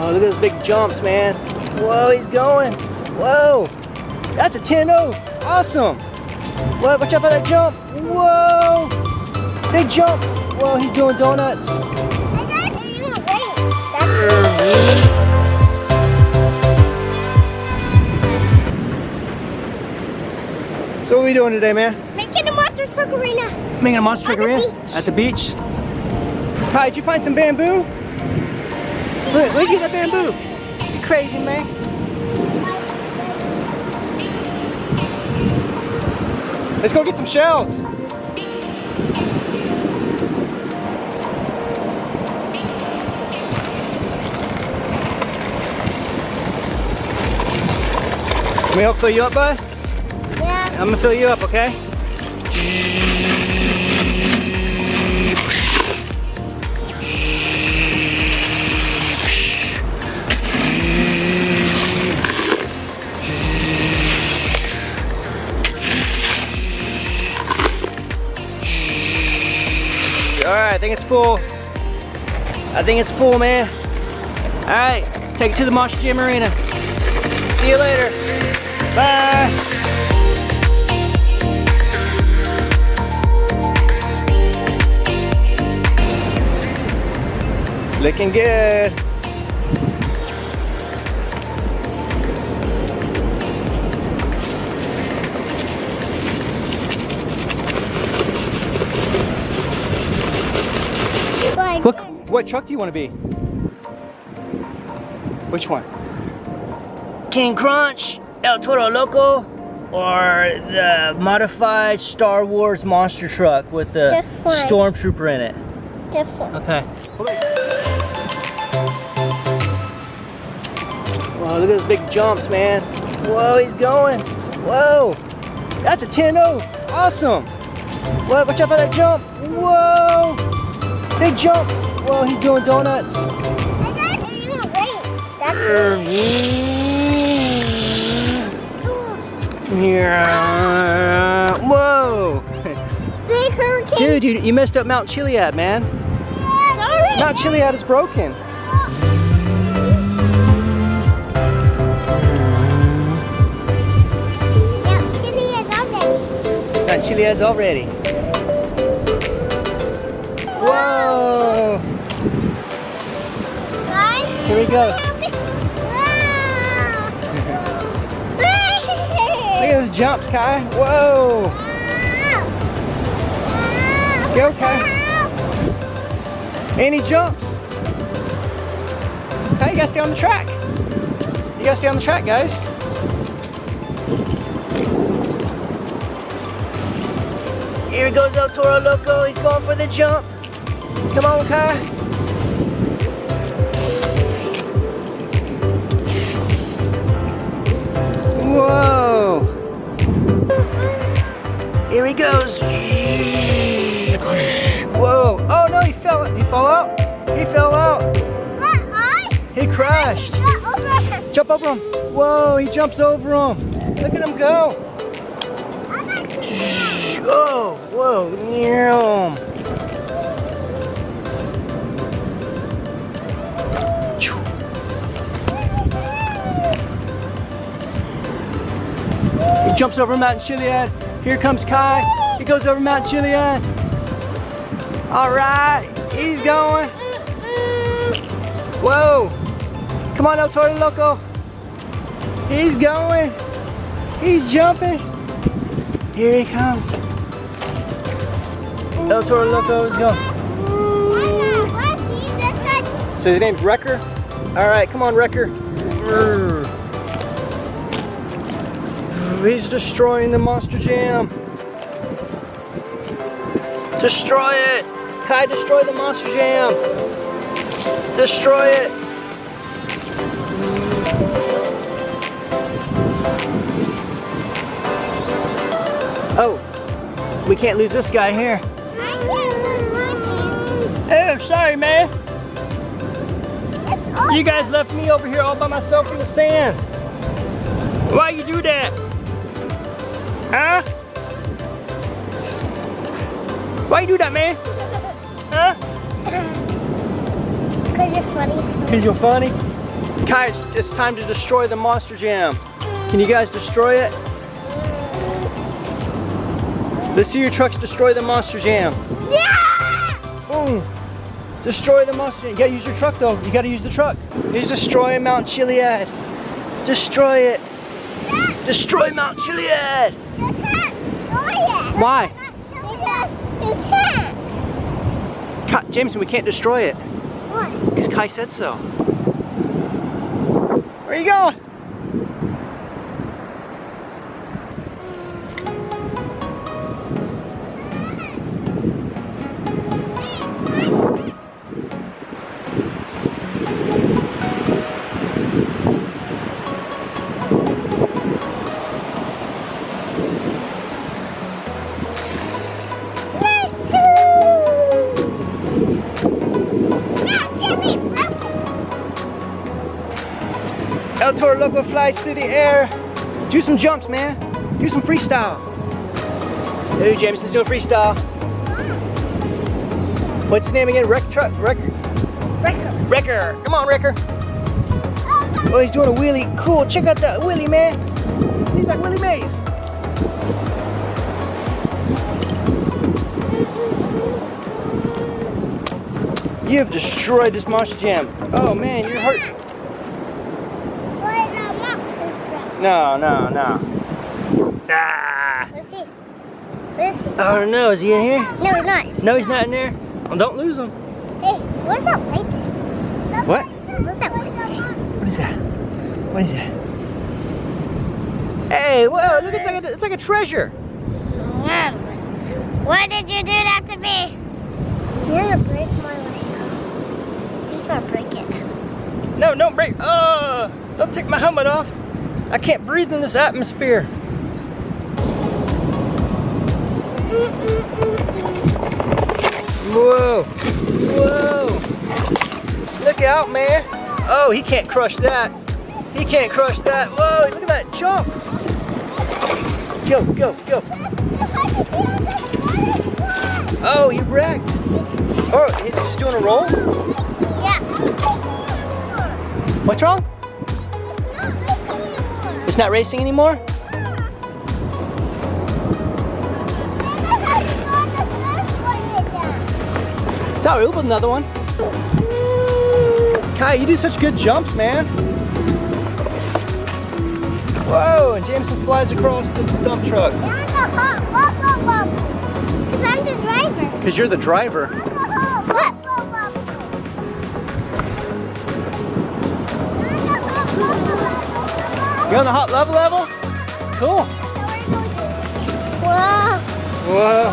Oh, look at those big jumps, man. Whoa, he's going. Whoa. That's a 10-0. Awesome. What? Watch out for that jump. Whoa. Big jump. Whoa, he's doing donuts. So what are we doing today, man? Making a monster truck arena. Making a monster truck arena? At the beach? Kai, did you find some bamboo? Where'd you get that bamboo? You crazy, man. Let's go get some shells. Can we help fill you up, bud? Yeah. I'm gonna fill you up, okay? Alright, I think it's full. I think it's full, man. Alright, take it to the Monster Jam Arena. See you later. Bye. It's looking good. What truck do you want to be? Which one? King Crunch, El Toro Loco, or the modified Star Wars monster truck with the stormtrooper in it? Different. Okay. Whoa, look at those big jumps, man. Whoa, he's going. Whoa, that's a 10-0. Awesome. What? Watch out for that jump. Whoa, big jump. Whoa, he's doing donuts. Yeah. Whoa. Big hurricane. Dude, you messed up Mount Chiliad, man. Sorry. Mount Chiliad is broken. Mount Chiliad's already. Whoa. Guys, here we go. Look at those jumps, Kai. Whoa. Go, Kai. Any jumps? Kai, you gotta stay on the track. You gotta stay on the track, guys. Here goes El Toro Loco. He's going for the jump. Come on, Kai. Whoa. Here he goes. Whoa. Oh no, he fell. He fell out. He fell out. He crashed. Jump over him. Whoa, he jumps over him. Look at him go. Oh, whoa. Yeah. He jumps over Mount Chiliad. Here comes Kai. He goes over Mount Chiliad. All right, he's going. Whoa. Come on, El Toro Loco. He's going. He's jumping. Here he comes. El Toro Loco is going. So his name's Wrecker? All right, come on, Wrecker. He's destroying the Monster Jam. Destroy it. Kai, destroy the Monster Jam. Destroy it. Oh, we can't lose this guy here. Oh, sorry, man. You guys left me over here all by myself in the sand. Why you do that? Huh? Why you do that, man? Huh? Because you're funny. Because you're funny? Guys, it's time to destroy the Monster Jam. Can you guys destroy it? Let's see your trucks destroy the Monster Jam. Yeah! Boom. Destroy the Monster Jam. You gotta use your truck though. You gotta use the truck. He's destroying Mount Chiliad. Destroy it. Destroy Mount Chiliad. You can't destroy it. Why? Because you can't. Jameson, we can't destroy it. Why? Because Kai said so. Where are you going? El Toro Loco flies through the air. Do some jumps, man. Do some freestyle. Hey, Jameson's doing freestyle. What's his name again? Wrecker. Come on, Wrecker. Oh, he's doing a wheelie. Cool. Check out that wheelie, man. He's that wheelie maze. You have destroyed this Monster Jam. Oh man, you're hurt. No. Ah. Where's he? Where is he? Oh no, is he in here? No, he's not. No, he's not in there. Well, don't lose him. Hey, what's that white thing? What? What's that white thing? What is that? What is that? Hey, whoa, look, it's like a treasure. Why did you do that to me? You're gonna break my leg. You just wanna break it. No, don't break. Don't take my helmet off. I can't breathe in this atmosphere. Whoa. Look out, man. Oh, he can't crush that. He can't crush that. Whoa, look at that jump. Go. Oh, he wrecked. Oh, he's just doing a roll? Yeah. What's wrong? It's not racing anymore? It's all right, we'll build another one. Kai, you do such good jumps, man. Whoa, and Jameson flies across the dump truck. Because I'm the driver. Because you're the driver. You're on the hot lava level? Cool. Whoa.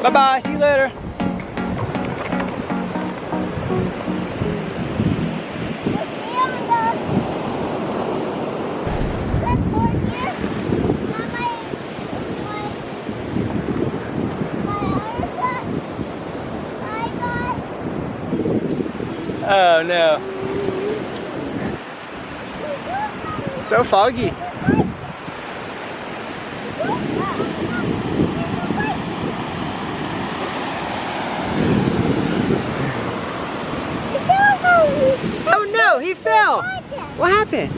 Bye-bye, see you later. Oh no. So foggy. Oh no, he fell. What happened?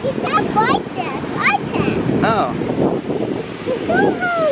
He can't bite this. I can. Oh. You don't have